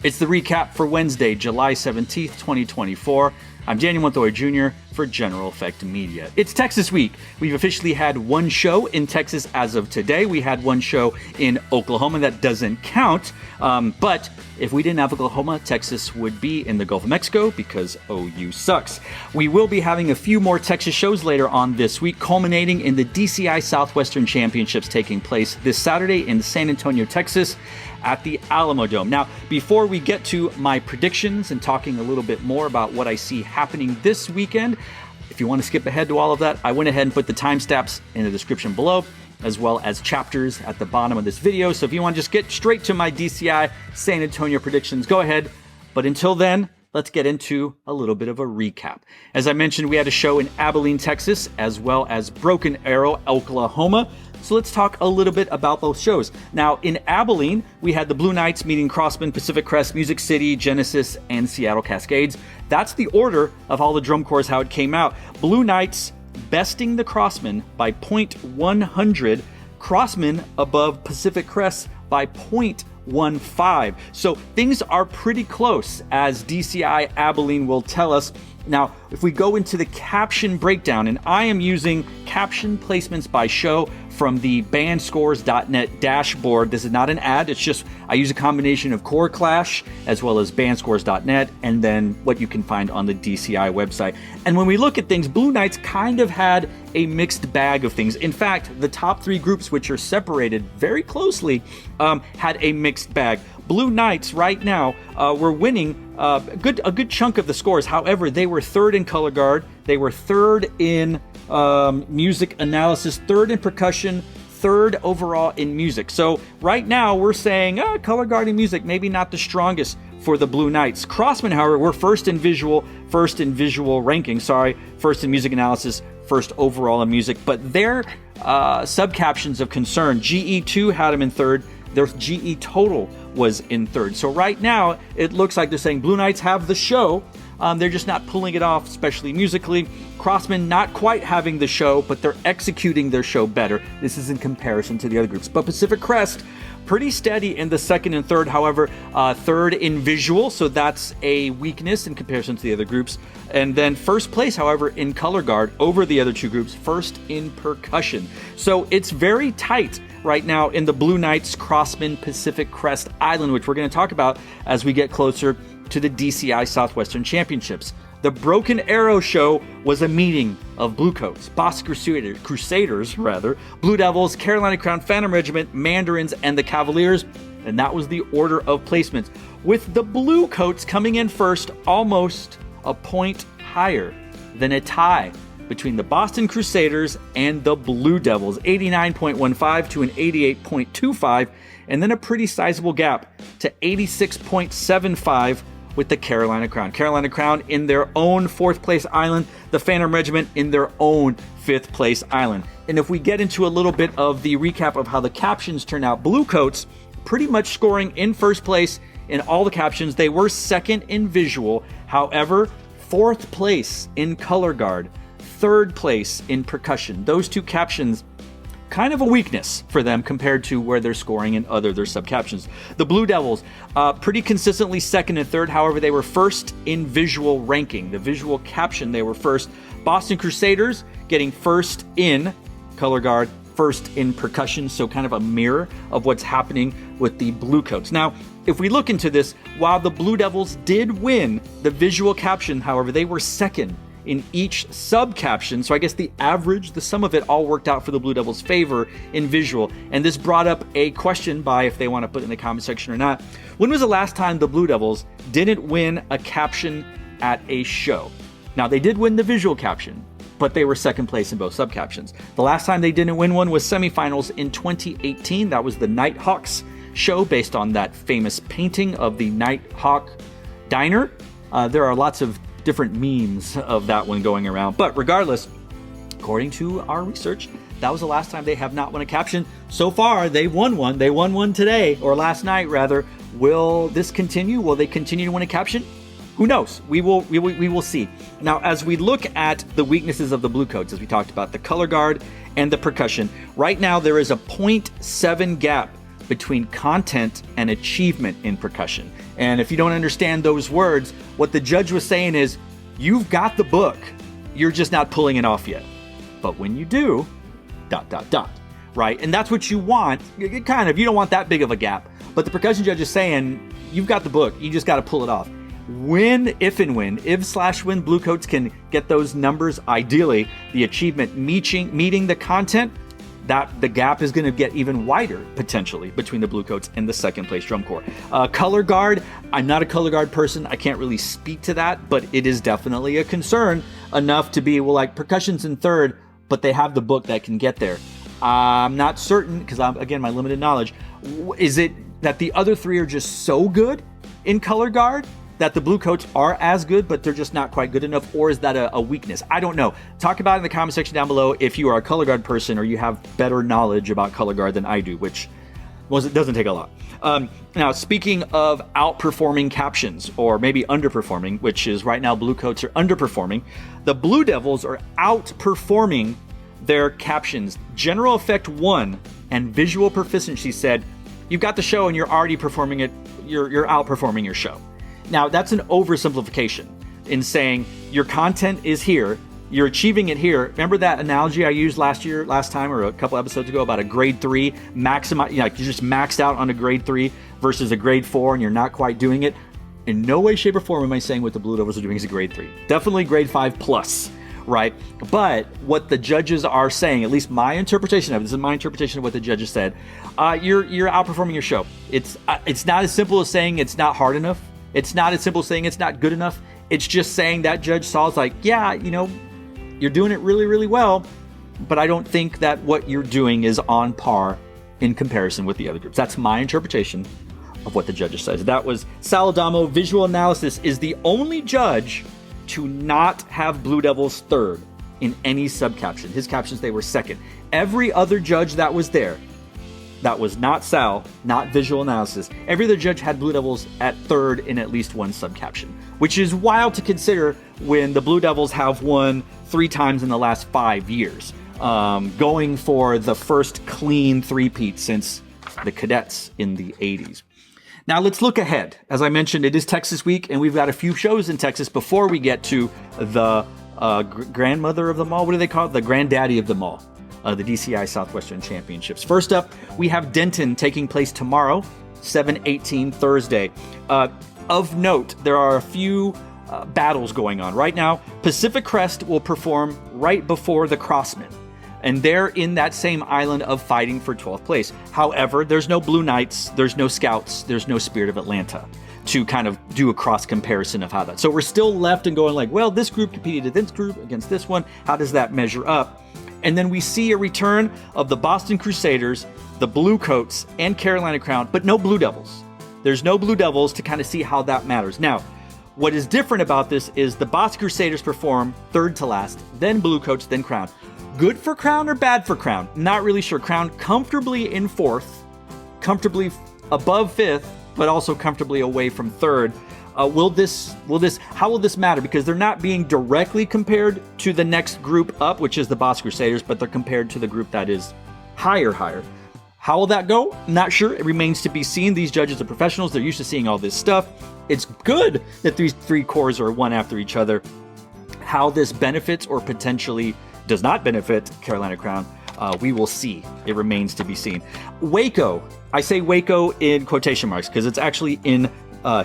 It's the recap for Wednesday, July 17th, 2024. I'm Daniel Montoya Jr. for General Effect Media. It's Texas Week. We've officially had one show in Texas as of today. We had one show in Oklahoma. That doesn't count. But if we didn't have Oklahoma, Texas would be in the Gulf of Mexico because OU sucks. We will be having a few more Texas shows later on this week, culminating in the DCI Southwestern Championships taking place this Saturday in San Antonio, Texas, at the Alamo Dome. Now, before we get to my predictions and talking a little bit more about what I see happening this weekend, if you want to skip ahead to all of that, I went ahead and put the timestamps in the description below, as well as chapters at the bottom of this video. So if you want to just get straight to my DCI San Antonio predictions, go ahead. But until then, let's get into a little bit of a recap. As I mentioned, we had a show in Abilene, Texas, as well as Broken Arrow, Oklahoma. So let's talk a little bit about those shows. Now, in Abilene, we had the Blue Knights meeting Crossman, Pacific Crest, Music City, Genesis, and Seattle Cascades. That's the order of all the drum corps, how it came out. Blue Knights besting the Crossman by .100. Crossman above Pacific Crest by .15. So things are pretty close, as DCI Abilene will tell us. Now, if we go into the caption breakdown, and I am using caption placements by show from the bandscores.net dashboard. This is not an ad. It's just I use a combination of Core Clash as well as bandscores.net and then what you can find on the DCI website. And when we look at things, Blue Knights kind of had a mixed bag of things. In fact, the top three groups, which are separated very closely, had a mixed bag. Blue Knights right now were winning a good chunk of the scores. However, they were third in color guard. They were third in music analysis, third in percussion, third overall in music. So right now we're saying color guard and music, maybe not the strongest for the Blue Knights. Crossman, however, were first in visual ranking, first in music analysis, first overall in music. But their subcaptions of concern, GE2 had them in third. Their GE total was in third. So right now, it looks like they're saying Blue Knights have the show. They're just not pulling it off, especially musically. Crossman not quite having the show, but they're executing their show better. This is in comparison to the other groups. But Pacific Crest, pretty steady in the second and third. However, third in visual, so that's a weakness in comparison to the other groups. And then first place, however, in color guard over the other two groups, first in percussion. So it's very tight right now in the Blue Knights, Crossman, Pacific Crest Island, which we're going to talk about as we get closer to the DCI Southwestern Championships. The Broken Arrow show was a meeting of Bluecoats, Boston Crusaders, Blue Devils, Carolina Crown Phantom Regiment, Mandarins, and the Cavaliers, and that was the order of placements, with the Bluecoats coming in first, almost a point higher than a tie between the Boston Crusaders and the Blue Devils, 89.15 to an 88.25, and then a pretty sizable gap to 86.75 with the Carolina Crown. Carolina Crown in their own fourth place island, the Phantom Regiment in their own fifth place island. And if we get into a little bit of the recap of how the captions turn out, Bluecoats pretty much scoring in first place in all the captions. They were second in visual, however, fourth place in color guard, third place in percussion. Those two captions, kind of a weakness for them compared to where they're scoring in their subcaptions. The Blue Devils, pretty consistently second and third. However, they were first in visual ranking. The visual caption, they were first. Boston Crusaders getting first in color guard, first in percussion. So kind of a mirror of what's happening with the Bluecoats. Now, if we look into this, while the Blue Devils did win the visual caption, however, they were second in each sub-caption. So I guess the average, the sum of it all worked out for the Blue Devils' favor in visual. And this brought up a question by if they want to put in the comment section or not. When was the last time the Blue Devils didn't win a caption at a show? Now, they did win the visual caption, but they were second place in both sub-captions. The last time they didn't win one was semifinals in 2018. That was the Nighthawks show based on that famous painting of the Nighthawk Diner. There are lots of different memes of that one going around. But regardless, according to our research, that was the last time they have not won a caption. So far, they won one. They won one today, or last night rather. Will this continue? Will they continue to win a caption? Who knows? We will see. Now, as we look at the weaknesses of the Bluecoats, as we talked about, the color guard and the percussion, right now there is a 0.7 gap between content and achievement in percussion. And if you don't understand those words, what the judge was saying is, you've got the book, you're just not pulling it off yet. But when you do, ... right? And that's what you want. You don't want that big of a gap. But the percussion judge is saying, you've got the book, you just got to pull it off. If/when Bluecoats can get those numbers, ideally, the achievement meeting the content, that the gap is going to get even wider, potentially, between the Bluecoats and the second place drum corps. Color guard, I'm not a color guard person. I can't really speak to that, but it is definitely a concern enough to be, well, like percussion's in third, but they have the book that can get there. I'm not certain, because again, my limited knowledge, is it that the other three are just so good in color guard that the Bluecoats are as good, but they're just not quite good enough? Or is that a weakness? I don't know. Talk about it in the comment section down below if you are a color guard person or you have better knowledge about color guard than I do, which it doesn't take a lot. Now, speaking of outperforming captions, or maybe underperforming, which is right now Bluecoats are underperforming, the Blue Devils are outperforming their captions. General Effect 1 and Visual Proficiency said, you've got the show and you're already performing it, you're outperforming your show. Now, that's an oversimplification in saying your content is here, you're achieving it here. Remember that analogy I used last time, or a couple episodes ago about a grade 3 maximize, you're just maxed out on a grade 3 versus a grade 4 and you're not quite doing it? In no way, shape, or form am I saying what the Blue Devils are doing is a grade 3. Definitely grade 5 plus, right? But what the judges are saying, at least my interpretation of it, this is my interpretation of what the judges said, you're outperforming your show. It's not as simple as saying it's not hard enough. It's not as simple as saying it's not good enough. It's just saying that judge saw is like, yeah, you're doing it really, really well, but I don't think that what you're doing is on par in comparison with the other groups. That's my interpretation of what the judges says. That was Sal Adamo. Visual Analysis is the only judge to not have Blue Devils third in any sub-caption. His captions, they were second. Every other judge that was there, that was not Sal, not Visual Analysis, every other judge had Blue Devils at third in at least one sub-caption, which is wild to consider when the Blue Devils have won 3 times in the last 5 years, going for the first clean three-peat since the Cadets in the 80s. Now let's look ahead. As I mentioned, it is Texas Week, and we've got a few shows in Texas before we get to the grandmother of them all. What do they call it? The granddaddy of them all. The DCI Southwestern Championships. First up, we have Denton taking place tomorrow, 7/18 Thursday. Of note, there are a few battles going on. Right now, Pacific Crest will perform right before the Crossmen, and they're in that same island of fighting for 12th place. However, there's no Blue Knights, there's no Scouts, there's no Spirit of Atlanta to kind of do a cross comparison of how that. So we're still left and going like, well, this group competed with this group against this one. How does that measure up? And then we see a return of the Boston Crusaders, the Bluecoats, and Carolina Crown, but no Blue Devils. There's no Blue Devils to kind of see how that matters. Now, what is different about this is the Boston Crusaders perform third to last, then Bluecoats, then Crown. Good for Crown or bad for Crown? Not really sure. Crown comfortably in fourth, comfortably above fifth, but also comfortably away from third. How will this matter? Because they're not being directly compared to the next group up, which is the Boston Crusaders, but they're compared to the group that is higher. How will that go? Not sure. It remains to be seen. These judges are professionals. They're used to seeing all this stuff. It's good that these 3 corps are one after each other. How this benefits or potentially does not benefit Carolina Crown, we will see. It remains to be seen. WACO. I say WACO in quotation marks because it's actually in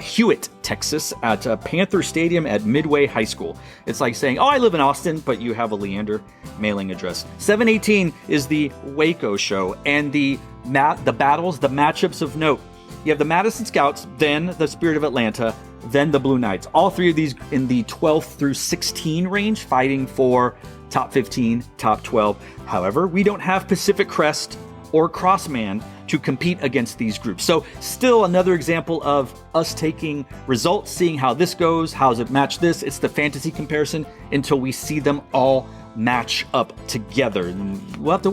Hewitt, Texas, at Panther Stadium at Midway High School. It's like saying, oh, I live in Austin, but you have a Leander mailing address. 7/18 is the WACO show, and the battles, the matchups of note. You have the Madison Scouts, then the Spirit of Atlanta, then the Blue Knights. All 3 of these in the 12th through 16 range, fighting for top 15, top 12. However, we don't have Pacific Crest or Crossman to compete against these groups. So still another example of us taking results, seeing how this goes, how does it match this. It's the fantasy comparison until we see them all match up together. And we'll have to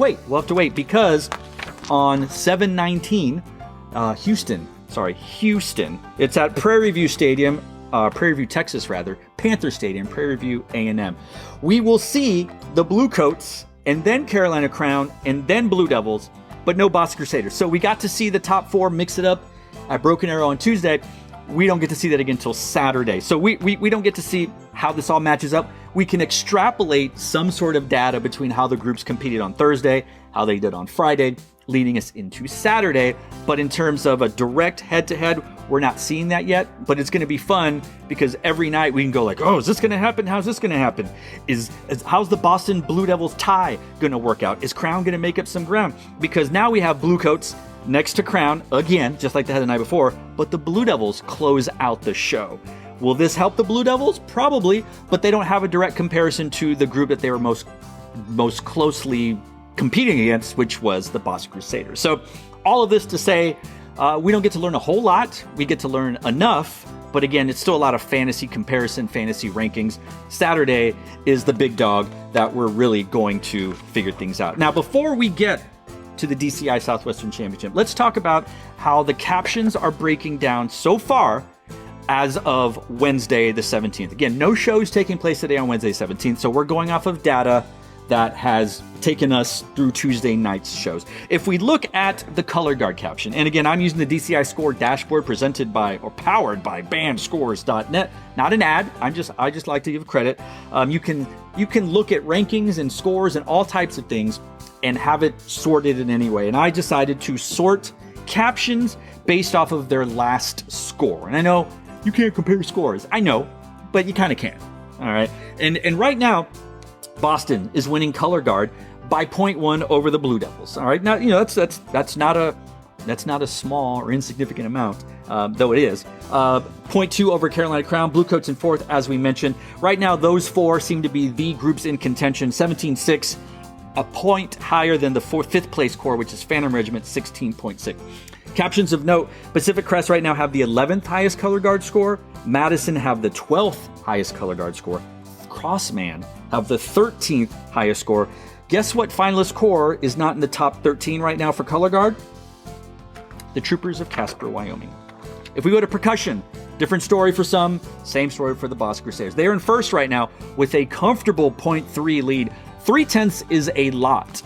wait because on 7/19, Houston, it's at Prairie View Stadium, Prairie View, Texas rather, Panther Stadium, Prairie View A&M. We will see the Bluecoats and then Carolina Crown and then Blue Devils but no Boston Crusaders. So we got to see the top 4 mix it up at Broken Arrow on Tuesday. We don't get to see that again until Saturday. So we don't get to see how this all matches up. We can extrapolate some sort of data between how the groups competed on Thursday, how they did on Friday, leading us into Saturday. But in terms of a direct head-to-head, we're not seeing that yet. But it's going to be fun because every night we can go like, oh, is this going to happen? How's this going to happen? How's the Boston Blue Devils tie going to work out? Is Crown going to make up some ground? Because now we have Bluecoats next to Crown, again, just like they had the night before, but the Blue Devils close out the show. Will this help the Blue Devils? Probably, but they don't have a direct comparison to the group that they were most closely competing against, which was the Boston Crusaders. So all of this to say, we don't get to learn a whole lot. We get to learn enough, but again, it's still a lot of fantasy comparison, fantasy rankings. Saturday is the big dog that we're really going to figure things out. Now, before we get to the DCI Southwestern Championship, let's talk about how the captions are breaking down so far as of Wednesday the 17th. Again, no shows taking place today on Wednesday 17th, so we're going off of data that has taken us through Tuesday night's shows. If we look at the color guard caption, and again, I'm using the DCI score dashboard presented by or powered by bandscores.net, not an ad. I just like to give credit. You can look at rankings and scores and all types of things and have it sorted in any way. And I decided to sort captions based off of their last score. And I know you can't compare scores. I know, but you kind of can. All right. And right now, Boston is winning color guard by 0.1 over the Blue Devils. All right. Now, that's not a small or insignificant amount, though it is. 0.2 over Carolina Crown, Bluecoats in 4th, as we mentioned. Right now, those 4 seem to be the groups in contention. 17.6, a point higher than the 5th place core, which is Phantom Regiment, 16.6. Captions of note, Pacific Crest right now have the 11th highest color guard score. Madison have the 12th highest color guard score. Crossman have the 13th highest score. Guess what finalist corps is not in the top 13 right now for color guard? The Troopers of Casper, Wyoming. If we go to percussion, different story for some, same story for the Boston Crusaders. They are in first right now with a comfortable 0.3 lead. 0.3 is a lot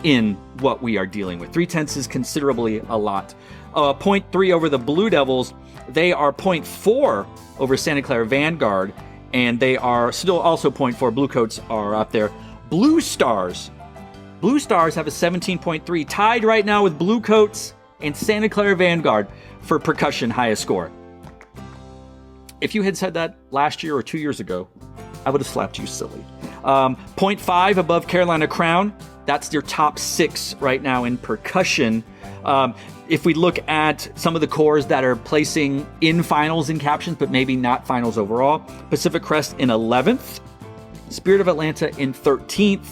in what we are dealing with. 0.3 is considerably a lot. 0.3 over the Blue Devils. They are 0.4 over Santa Clara Vanguard, and they are still also 0.4. Bluecoats are up there. Blue Stars have a 17.3, tied right now with Bluecoats and Santa Clara Vanguard for percussion highest score. If you had said that last year or 2 years ago, I would have slapped you silly. 0.5 above Carolina Crown. That's their top 6 right now in percussion. If we look at some of the corps that are placing in finals in captions, but maybe not finals overall, Pacific Crest in 11th, Spirit of Atlanta in 13th,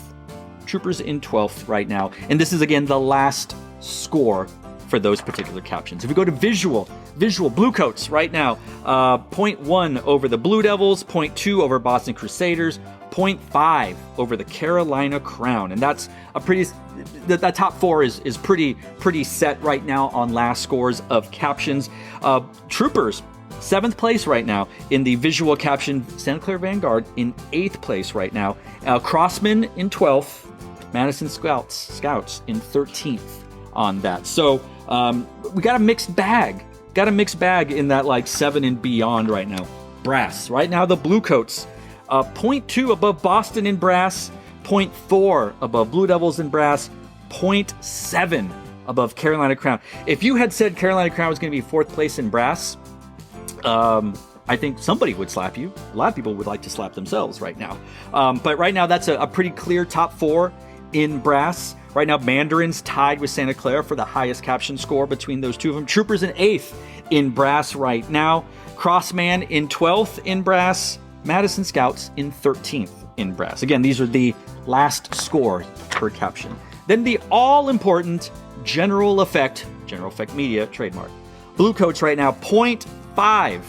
Troopers in 12th right now. And this is, again, the last score for those particular captions. If we go to visual Bluecoats right now, 0.1 over the Blue Devils, 0.2 over Boston Crusaders, 0.5 over the Carolina Crown. And that's a pretty, that top 4 is pretty set right now on last scores of captions. Troopers, 7th place right now in the visual caption. Santa Clara Vanguard in 8th place right now. Crossmen in 12th. Madison Scouts in 13th on that. So we got a mixed bag. Got a mixed bag in that like 7 and beyond right now. Brass. Right now the Bluecoats, 0.2 above Boston in brass, 0.4 above Blue Devils in brass, 0.7 above Carolina Crown. If you had said Carolina Crown was going to be 4th place in brass, I think somebody would slap you. A lot of people would like to slap themselves right now. But right now, that's a pretty clear top 4 in brass. Right now, Mandarins tied with Santa Clara for the highest caption score between those two of them. Troopers in 8th in brass right now. Crossman in 12th in brass. Madison Scouts in 13th in brass. Again, these are the last score per caption. Then the all-important General Effect Media trademark. Bluecoats right now, 0.5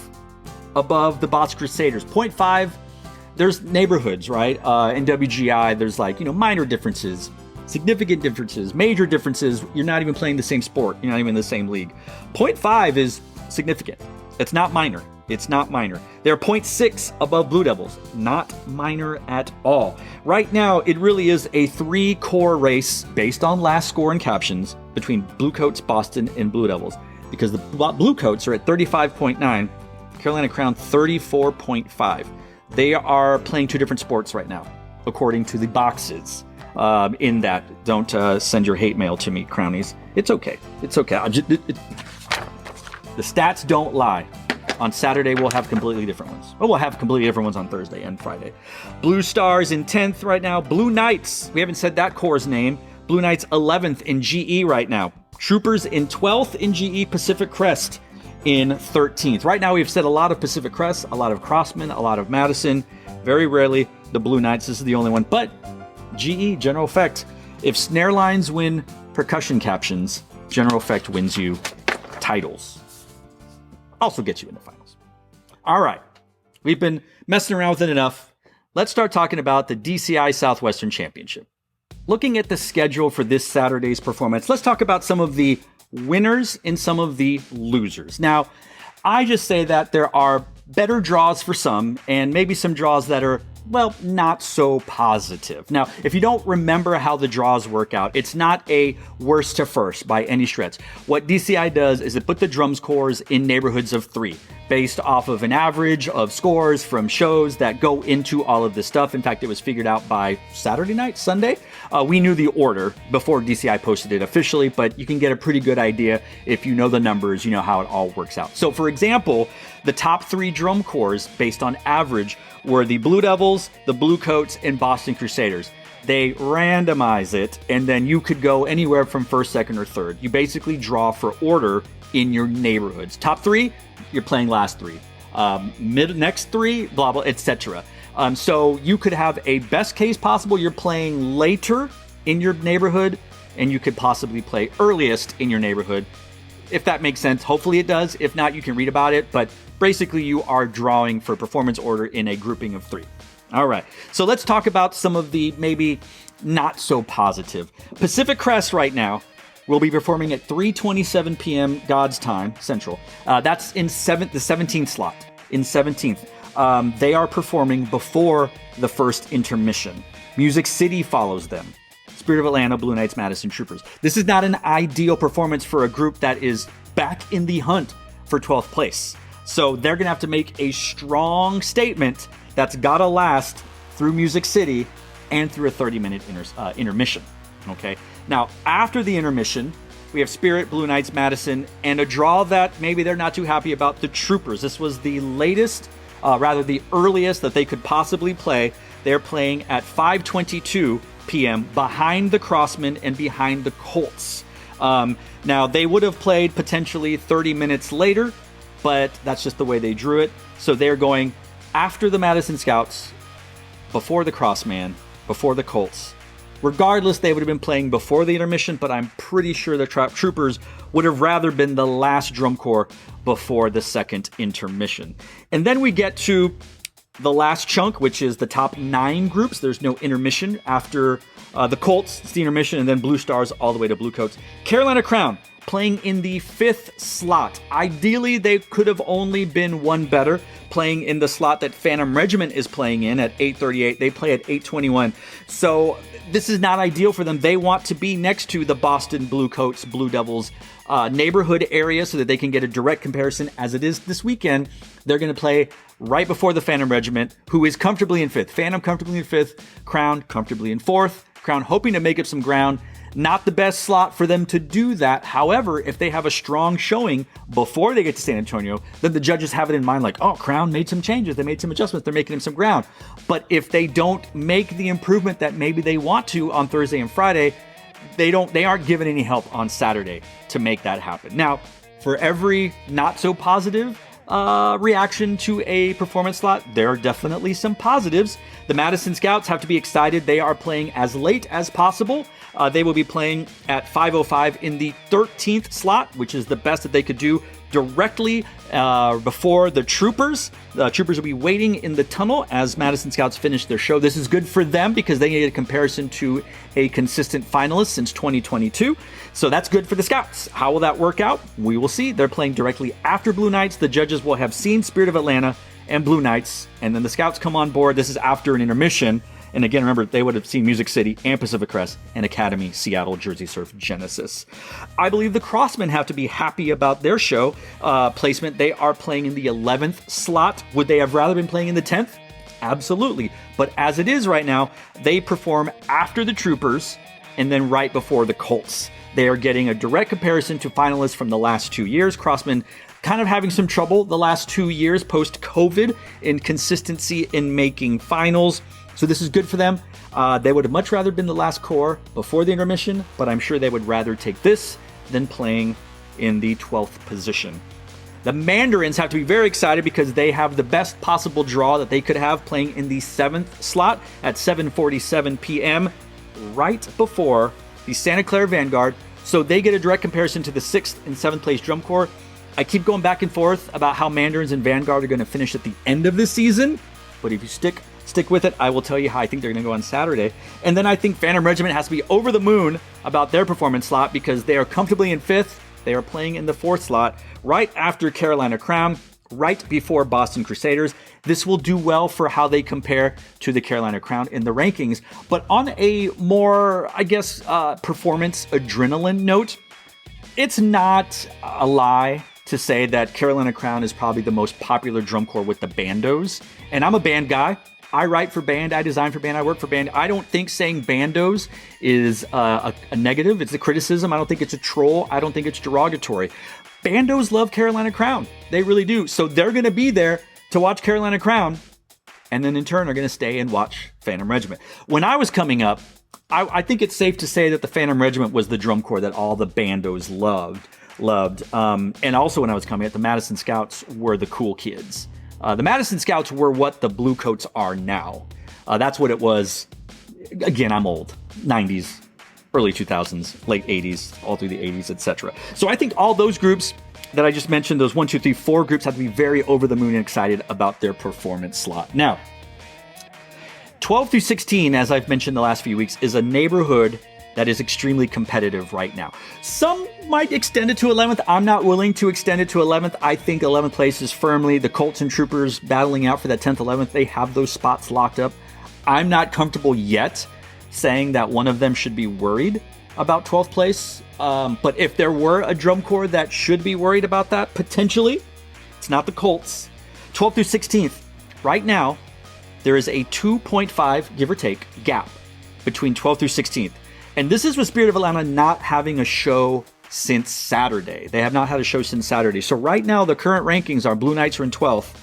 above the Boston Crusaders. 0.5, there's neighborhoods, right? In WGI, there's minor differences, significant differences, major differences. You're not even playing the same sport. You're not even in the same league. 0.5 is significant. It's not minor. It's not minor. They're 0.6 above Blue Devils. Not minor at all. Right now, it really is a 3-core race based on last score and captions between Bluecoats, Boston, and Blue Devils, because the Bluecoats are at 35.9, Carolina Crown 34.5. They are playing two different sports right now, according to the boxes. In that, don't send your hate mail to me, Crownies. It's okay. It's okay. The stats don't lie. On Saturday, we'll have completely different ones. Well, we'll have completely different ones on Thursday and Friday. Blue Stars in 10th right now. Blue Knights, we haven't said that corps' name. Blue Knights 11th in GE right now. Troopers in 12th in GE. Pacific Crest in 13th. Right now, we've said a lot of Pacific Crest, a lot of Crossman, a lot of Madison. Very rarely the Blue Knights. This is the only one. But GE, General Effect. If snare lines win percussion captions, General Effect wins you titles. Also gets you in the finals. All right. We've been messing around with it enough. Let's start talking about the DCI Southwestern Championship. Looking at the schedule for this Saturday's performance, let's talk about some of the winners and some of the losers. Now, I just say that there are better draws for some and maybe some draws that are, well, not so positive. Now, if you don't remember how the draws work out, it's not a worst to first by any stretch. What DCI does is it put the drums corps in neighborhoods of 3 based off of an average of scores from shows that go into all of this stuff. In fact, it was figured out by Saturday night, Sunday. We knew the order before DCI posted it officially, but you can get a pretty good idea if you know the numbers, you know how it all works out. So for example, the top 3 drum corps based on average were the Blue Devils, the Bluecoats, and Boston Crusaders. They randomize it, and then you could go anywhere from first, second, or third. You basically draw for order in your neighborhoods. Top 3, you're playing last 3. Next 3, blah, blah, etc. So you could have a best case possible, you're playing later in your neighborhood, and you could possibly play earliest in your neighborhood. If that makes sense, hopefully it does. If not, you can read about it. But basically, you are drawing for performance order in a grouping of 3. All right. So let's talk about some of the maybe not so positive. Pacific Crest right now will be performing at 3:27 p.m. God's time, Central. That's in the 17th slot. In 17th. They are performing before the first intermission. Music City follows them. Spirit of Atlanta, Blue Knights, Madison Troopers. This is not an ideal performance for a group that is back in the hunt for 12th place. So they're going to have to make a strong statement that's got to last through Music City and through a 30-minute intermission. Okay. Now, after the intermission, we have Spirit, Blue Knights, Madison, and a draw that maybe they're not too happy about, the Troopers. This was the latest, the earliest that they could possibly play. They're playing at 5:22 p.m. behind the Crossmen and behind the Colts. Now, they would have played potentially 30 minutes later, but that's just the way they drew it. So they're going after the Madison Scouts, before the Crossman, before the Colts. Regardless, they would have been playing before the intermission, but I'm pretty sure the Troopers would have rather been the last drum corps before the second intermission. And then we get to the last chunk, which is the top 9 groups. There's no intermission after the Colts. It's the intermission, and then Blue Stars all the way to Bluecoats. Carolina Crown playing in the 5th slot. Ideally, they could have only been one better, playing in the slot that Phantom Regiment is playing in at 8:38. They play at 8:21. So this is not ideal for them. They want to be next to the Boston Bluecoats, Blue Devils neighborhood area so that they can get a direct comparison. As it is this weekend, they're going to play right before the Phantom Regiment, who is comfortably in 5th. Phantom comfortably in 5th. Crown comfortably in 4th. Crown hoping to make up some ground. Not the best slot for them to do that. However, if they have a strong showing before they get to San Antonio, then the judges have it in mind like, oh, Crown made some changes. They made some adjustments. They're making him some ground. But if they don't make the improvement that maybe they want to on Thursday and Friday, they aren't given any help on Saturday to make that happen. Now, for every not so positive reaction to a performance slot, there are definitely some positives. The Madison Scouts have to be excited. They are playing as late as possible. They will be playing at 5:05 in the 13th slot, which is the best that they could do, directly before the Troopers. The Troopers will be waiting in the tunnel as Madison Scouts finish their show. This is good for them because they need a comparison to a consistent finalist since 2022. So that's good for the Scouts. How will that work out? We will see. They're playing directly after Blue Knights. The judges will have seen Spirit of Atlanta and Blue Knights, and then the Scouts come on board. This is after an intermission, And again, remember, they would have seen Music City and Pacific Crest and Academy, Seattle, Jersey Surf, Genesis. I believe the Crossmen have to be happy about their show placement. They are playing in the 11th slot. Would they have rather been playing in the 10th? Absolutely. But as it is right now, they perform after the Troopers and then right before the Colts. They are getting a direct comparison to finalists from the last 2 years. Crossmen kind of having some trouble the last 2 years post-COVID in consistency in making finals. So this is good for them. They would have much rather been the last core before the intermission, but I'm sure they would rather take this than playing in the 12th position. The Mandarins have to be very excited because they have the best possible draw that they could have, playing in the 7th slot at 7:47 p.m. right before the Santa Clara Vanguard. So they get a direct comparison to the 6th and 7th place drum corps. I keep going back and forth about how Mandarins and Vanguard are going to finish at the end of the season, but if you stick with it, I will tell you how I think they're going to go on Saturday. And then I think Phantom Regiment has to be over the moon about their performance slot because they are comfortably in 5th. They are playing in the 4th slot right after Carolina Crown, right before Boston Crusaders. This will do well for how they compare to the Carolina Crown in the rankings. But on a more, performance adrenaline note, it's not a lie to say that Carolina Crown is probably the most popular drum corps with the bandos. And I'm a band guy. I write for band, I design for band, I work for band. I don't think saying bandos is a negative. It's a criticism. I don't think it's a troll. I don't think it's derogatory. Bandos love Carolina Crown. They really do. So they're going to be there to watch Carolina Crown, and then in turn are going to stay and watch Phantom Regiment. When I was coming up, I think it's safe to say that the Phantom Regiment was the drum corps that all the bandos loved. And also when I was coming up, the Madison Scouts were the cool kids. The Madison Scouts were what the Bluecoats are now. That's what it was. Again, I'm old. 90s, early 2000s, late 80s, all through the 80s, etc. So I think all those groups that I just mentioned, those 1, 2, 3, 4 groups, have to be very over the moon and excited about their performance slot. Now, 12 through 16, as I've mentioned the last few weeks, is a neighborhood that is extremely competitive right now. Some might extend it to 11th. I'm not willing to extend it to 11th. I think 11th place is firmly the Colts and Troopers battling out for that 10th, 11th. They have those spots locked up. I'm not comfortable yet saying that one of them should be worried about 12th place. But if there were a drum corps that should be worried about that, potentially, it's not the Colts. 12th through 16th, right now, there is a 2.5, give or take, gap between 12th through 16th. And this is with Spirit of Atlanta not having a show since Saturday. They have not had a show since Saturday. So right now, the current rankings are Blue Knights are in 12th,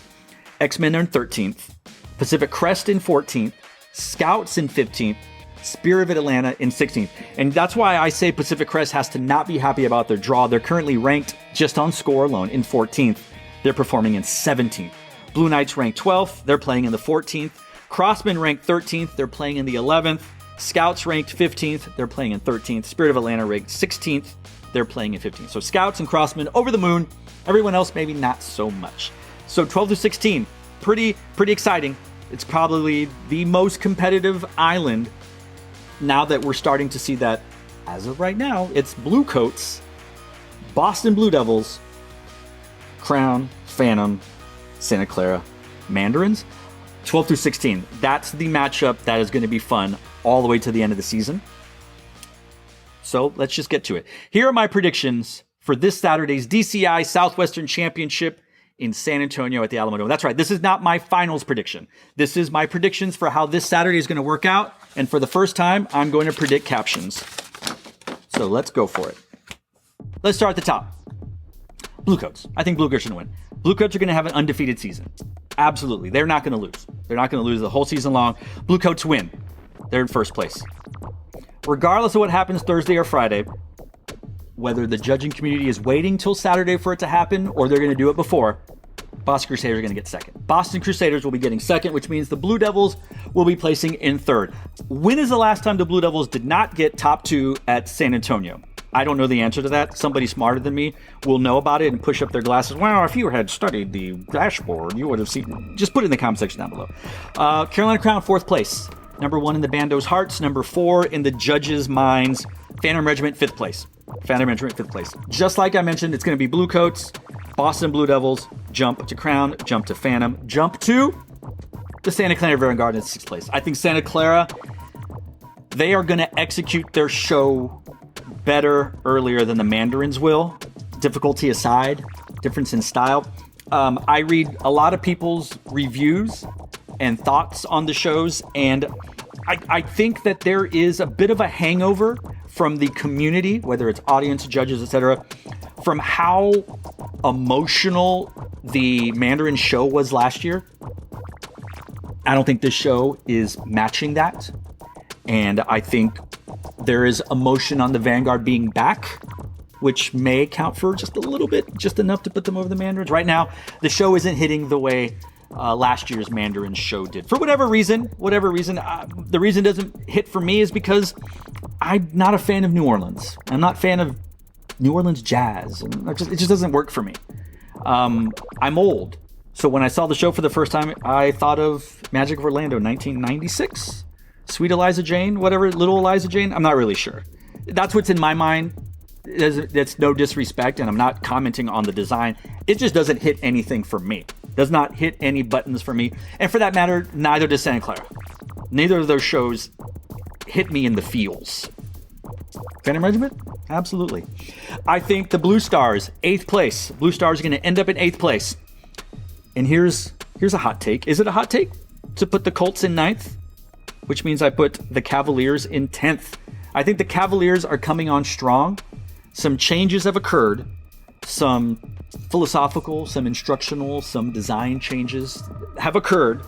X-Men are in 13th, Pacific Crest in 14th, Scouts in 15th, Spirit of Atlanta in 16th. And that's why I say Pacific Crest has to not be happy about their draw. They're currently ranked just on score alone in 14th. They're performing in 17th. Blue Knights ranked 12th. They're playing in the 14th. Crossmen ranked 13th. They're playing in the 11th. Scouts ranked 15th. They're playing in 13th. Spirit of Atlanta ranked 16th. They're playing in 15th. So Scouts and Crossmen over the moon. Everyone else maybe not so much. So 12 to 16, pretty exciting. It's probably the most competitive island now that we're starting to see that, as of right now, it's Bluecoats, Boston Blue Devils, Crown, Phantom, Santa Clara, Mandarins. 12 through 16. That's the matchup that is going to be fun all the way to the end of the season. So let's just get to it. Here are my predictions for this Saturday's DCI Southwestern Championship in San Antonio at the Alamo Dome. That's right. This is not my finals prediction. This is my predictions for how this Saturday is going to work out. And for the first time, I'm going to predict captions. So let's go for it. Let's start at the top. Bluecoats. I think Bluecoats are going to win. Bluecoats are going to have an undefeated season. Absolutely. They're not going to lose. They're not going to lose the whole season long. Bluecoats win. They're in first place. Regardless of what happens Thursday or Friday, whether the judging community is waiting till Saturday for it to happen or they're going to do it before, Boston Crusaders are going to get second. Boston Crusaders will be getting second, which means the Blue Devils will be placing in third. When is the last time the Blue Devils did not get top 2 at San Antonio? I don't know the answer to that. Somebody smarter than me will know about it and push up their glasses. Well, if you had studied the dashboard, you would have seen. Just put it in the comment section down below. Carolina Crown, 4th place. Number 1 in the bandos' hearts. Number 4 in the judges' minds. Phantom Regiment, 5th place. Phantom Regiment, 5th place. Just like I mentioned, it's going to be Bluecoats, Boston Blue Devils, jump to Crown, jump to Phantom, jump to the Santa Clara Vanguard in 6th place. I think Santa Clara, they are going to execute their show better earlier than the Mandarins will. Difficulty aside, difference in style. I read a lot of people's reviews and thoughts on the shows, and I think that there is a bit of a hangover from the community, whether it's audience, judges, etc., from how emotional the Mandarin show was last year. I don't think this show is matching that. And I think there is emotion on the Vanguard being back, which may account for just a little bit, just enough to put them over the Mandarins. Right now, the show isn't hitting the way last year's Mandarin show did. For whatever reason, the reason it doesn't hit for me is because I'm not a fan of New Orleans. I'm not a fan of New Orleans jazz. It just doesn't work for me. I'm old. So when I saw the show for the first time, I thought of Magic of Orlando 1996. Sweet Eliza Jane, whatever, Little Eliza Jane. I'm not really sure. That's what's in my mind. That's no disrespect, and I'm not commenting on the design. It just doesn't hit anything for me. Does not hit any buttons for me. And for that matter, neither does Santa Clara. Neither of those shows hit me in the feels. Phantom Regiment? Absolutely. I think the Blue Stars, 8th place. Blue Stars are going to end up in 8th place. And here's a hot take. Is it a hot take to put the Colts in 9th? Which means I put the Cavaliers in 10th. I think the Cavaliers are coming on strong. Some changes have occurred. Some philosophical, some instructional, some design changes have occurred.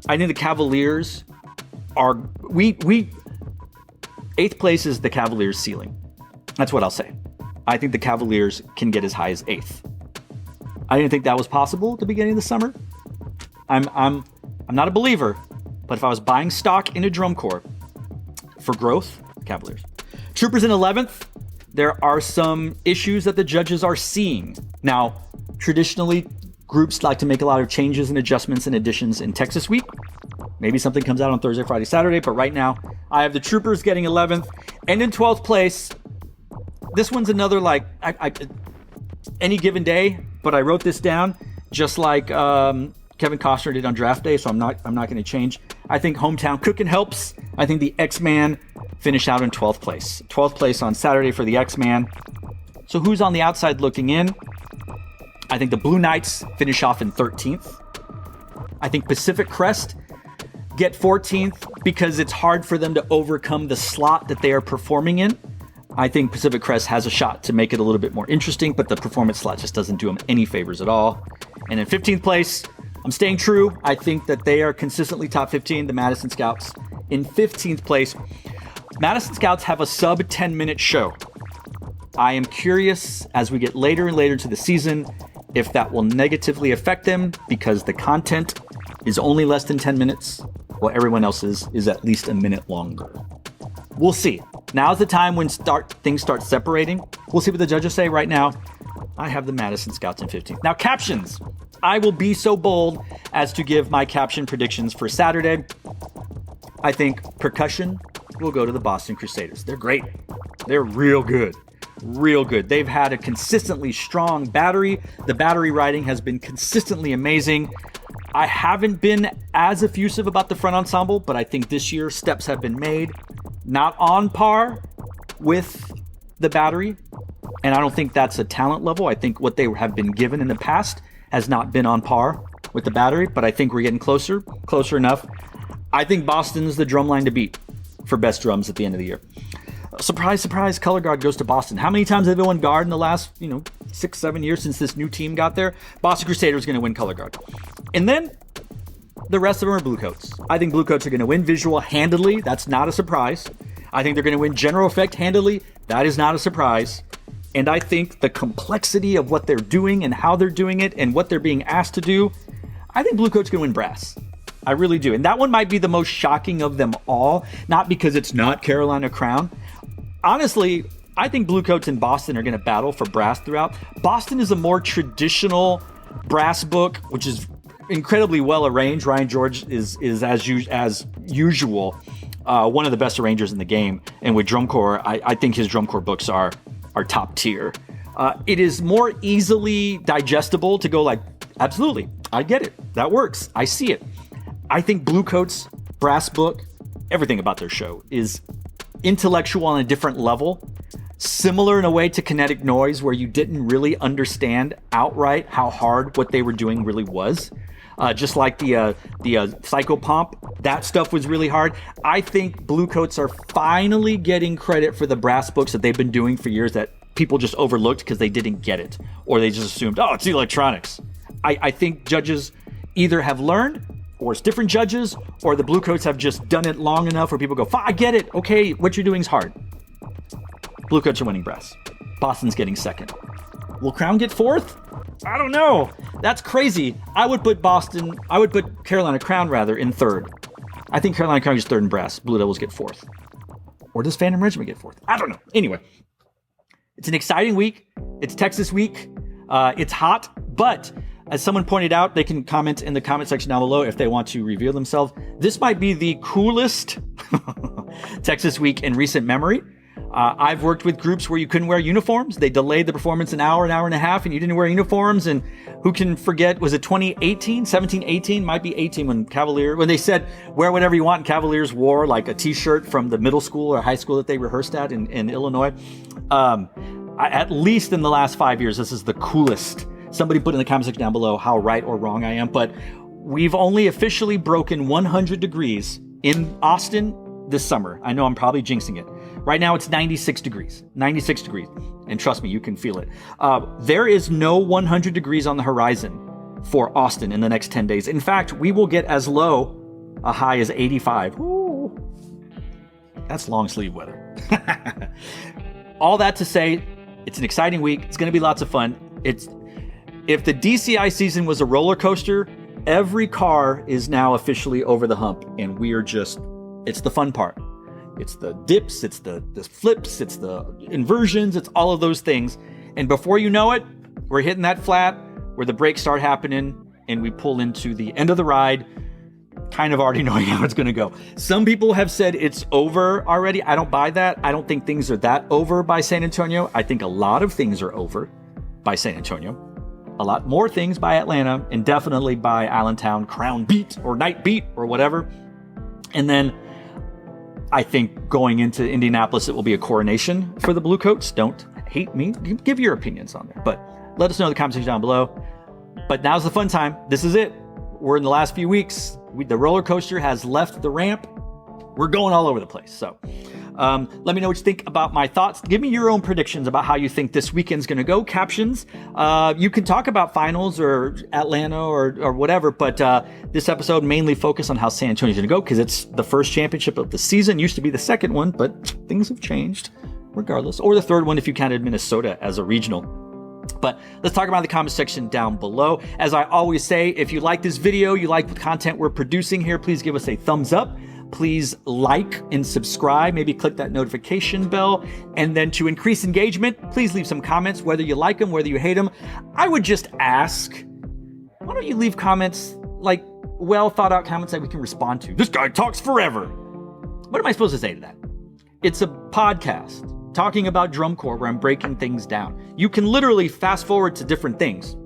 I think the Cavaliers are... 8th place is the Cavaliers' ceiling. That's what I'll say. I think the Cavaliers can get as high as 8th. I didn't think that was possible at the beginning of the summer. I'm not a believer, but if I was buying stock in a drum corps for growth, Cavaliers. Troopers in 11th. There are some issues that the judges are seeing. Now, traditionally, groups like to make a lot of changes and adjustments and additions in Texas Week. Maybe something comes out on Thursday, Friday, Saturday, but right now, I have the Troopers getting 11th. And in 12th place, this one's another, like, any given day, but I wrote this down just like Kevin Costner did on draft day, so I'm not going to change. I think Hometown Cookin' helps. I think the X-Man finished out in 12th place. 12th place on Saturday for the X-Man. So who's on the outside looking in? I think the Blue Knights finish off in 13th. I think Pacific Crest get 14th because it's hard for them to overcome the slot that they are performing in. I think Pacific Crest has a shot to make it a little bit more interesting, but the performance slot just doesn't do them any favors at all. And in 15th place, I'm staying true. I think that they are consistently top 15, the Madison Scouts. In 15th place, Madison Scouts have a sub 10-minute show. I am curious as we get later and later to the season if that will negatively affect them because the content is only less than 10 minutes, while everyone else's is at least a minute longer. We'll see. Now's the time when things start separating. We'll see what the judges say. Right now, I have the Madison Scouts in 15th. Now, captions. I will be so bold as to give my caption predictions for Saturday. I think percussion will go to the Boston Crusaders. They're great. They're real good. Real good. They've had a consistently strong battery. The battery riding has been consistently amazing. I haven't been as effusive about the front ensemble, but I think this year steps have been made. Not on par with the battery, and I don't think that's a talent level. I think what they have been given in the past has not been on par with the battery, but I think we're getting closer enough. I think Boston's the drum line to beat for best drums at the end of the year. Surprise, surprise, color guard goes to Boston. How many times have they won guard in the last, 6-7 years since this new team got there? Boston Crusaders going to win color guard. And then the rest of them are blue coats. I think blue coats are going to win visual handedly. That's not a surprise. I think they're going to win general effect handedly. That is not a surprise. And I think the complexity of what they're doing and how they're doing it and what they're being asked to do, I think blue coats going to win brass. I really do. And that one might be the most shocking of them all, not because it's not Carolina Crown. Honestly, I think blue coats in Boston are going to battle for brass throughout. Boston is a more traditional brass book, which is incredibly well arranged. Ryan George is as usual one of the best arrangers in the game. And with drum corps, I think his drum corps books are top tier. It is more easily digestible to go like, absolutely, I get it. That works. I see it. I think Bluecoats, Brass Book, everything about their show is intellectual on a different level. Similar in a way to Kinetic Noise, where you didn't really understand outright how hard what they were doing really was. Just like the Psychopomp, that stuff was really hard. I think Bluecoats are finally getting credit for the brass books that they've been doing for years that people just overlooked because they didn't get it. Or they just assumed, oh, it's electronics. I think judges either have learned, or it's different judges, or the Bluecoats have just done it long enough where people go, I get it. Okay, what you're doing is hard. Bluecoats are winning brass. Boston's getting second. Will Crown get fourth? I don't know. That's crazy. I would put Carolina Crown rather in third. I think Carolina Crown gets third in brass. Blue Devils get fourth. Or does Phantom Regiment get fourth? I don't know. Anyway, it's an exciting week. It's Texas week. It's hot, but as someone pointed out, they can comment in the comment section down below if they want to reveal themselves. This might be the coolest Texas week in recent memory. I've worked with groups where you couldn't wear uniforms. They delayed the performance an hour and a half, and you didn't wear uniforms. And who can forget, was it 2018, 17, 18? Might be 18 when they said, wear whatever you want. And Cavaliers wore like a t-shirt from the middle school or high school that they rehearsed at in Illinois. At least in the last 5 years, this is the coolest. Somebody put in the comment section down below how right or wrong I am. But we've only officially broken 100 degrees in Austin this summer. I know I'm probably jinxing it. Right now it's 96 degrees. 96 degrees. And trust me, you can feel it. There is no 100 degrees on the horizon for Austin in the next 10 days. In fact, we will get as low a high as 85. Ooh. That's long sleeve weather. All that to say, it's an exciting week. It's going to be lots of fun. If the DCI season was a roller coaster, every car is now officially over the hump, and it's the fun part. It's the dips, it's the flips, it's the inversions, it's all of those things. And before you know it, we're hitting that flat where the brakes start happening and we pull into the end of the ride, kind of already knowing how it's going to go. Some people have said it's over already. I don't buy that. I don't think things are that over by San Antonio. I think a lot of things are over by San Antonio. A lot more things by Atlanta, and definitely by Allentown, Crown Beat or Night Beat or whatever. And then I think going into Indianapolis, it will be a coronation for the Bluecoats. Don't hate me. Give your opinions on there. But let us know in the comment section down below. But now's the fun time. This is it. We're in the last few weeks. The roller coaster has left the ramp. We're going all over the place. So let me know what you think about my thoughts. Give me your own predictions about how you think this weekend's going to go. Captions. You can talk about finals or Atlanta or whatever, but this episode mainly focused on how San Antonio's going to go because it's the first championship of the season. Used to be the second one, but things have changed regardless. Or the third one if you counted Minnesota as a regional. But let's talk about the comment section down below. As I always say, if you like this video, you like the content we're producing here, please give us a thumbs up. Please like and subscribe, maybe click that notification bell. And then to increase engagement, please leave some comments, whether you like them, whether you hate them. I would just ask, why don't you leave comments, like well thought out comments that we can respond to? This guy talks forever. What am I supposed to say to that? It's a podcast talking about drum corps where I'm breaking things down. You can literally fast forward to different things.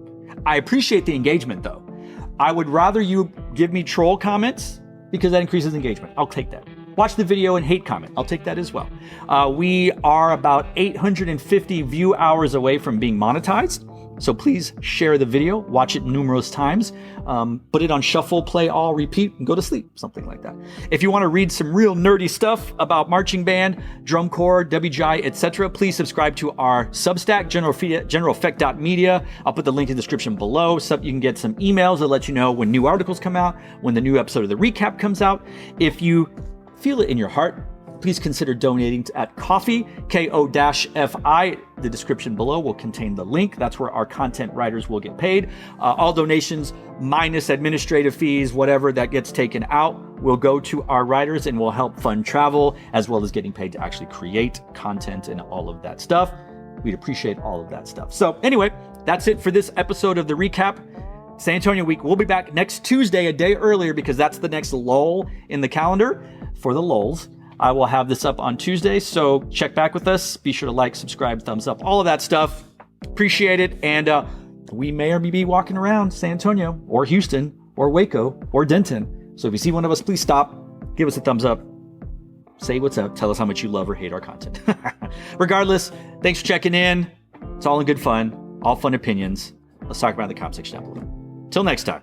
I appreciate the engagement though. I would rather you give me troll comments because that increases engagement. I'll take that. Watch the video and hate comment. I'll take that as well. We are about 850 view hours away from being monetized. So please share the video, watch it numerous times, put it on shuffle, play all, repeat, and go to sleep, something like that. If you want to read some real nerdy stuff about marching band, drum corps, WGI, etc., please subscribe to our Substack, generaleffect.media. I'll put the link in the description below so you can get some emails that let you know when new articles come out, when the new episode of the recap comes out. If you feel it in your heart, please consider donating at Ko-fi, Ko-fi. The description below will contain the link. That's where our content writers will get paid. All donations minus administrative fees, whatever that gets taken out, will go to our writers and will help fund travel, as well as getting paid to actually create content and all of that stuff. We'd appreciate all of that stuff. So anyway, that's it for this episode of the recap. San Antonio week. We'll be back next Tuesday, a day earlier, because that's the next lull in the calendar for the lulls. I will have this up on Tuesday, so check back with us. Be sure to like, subscribe, thumbs up, all of that stuff. Appreciate it. And we may or may be walking around San Antonio or Houston or Waco or Denton. So if you see one of us, please stop, give us a thumbs up, say what's up, tell us how much you love or hate our content. Regardless, thanks for checking in. It's all in good fun, all fun opinions. Let's talk about the comment section down below. Till next time.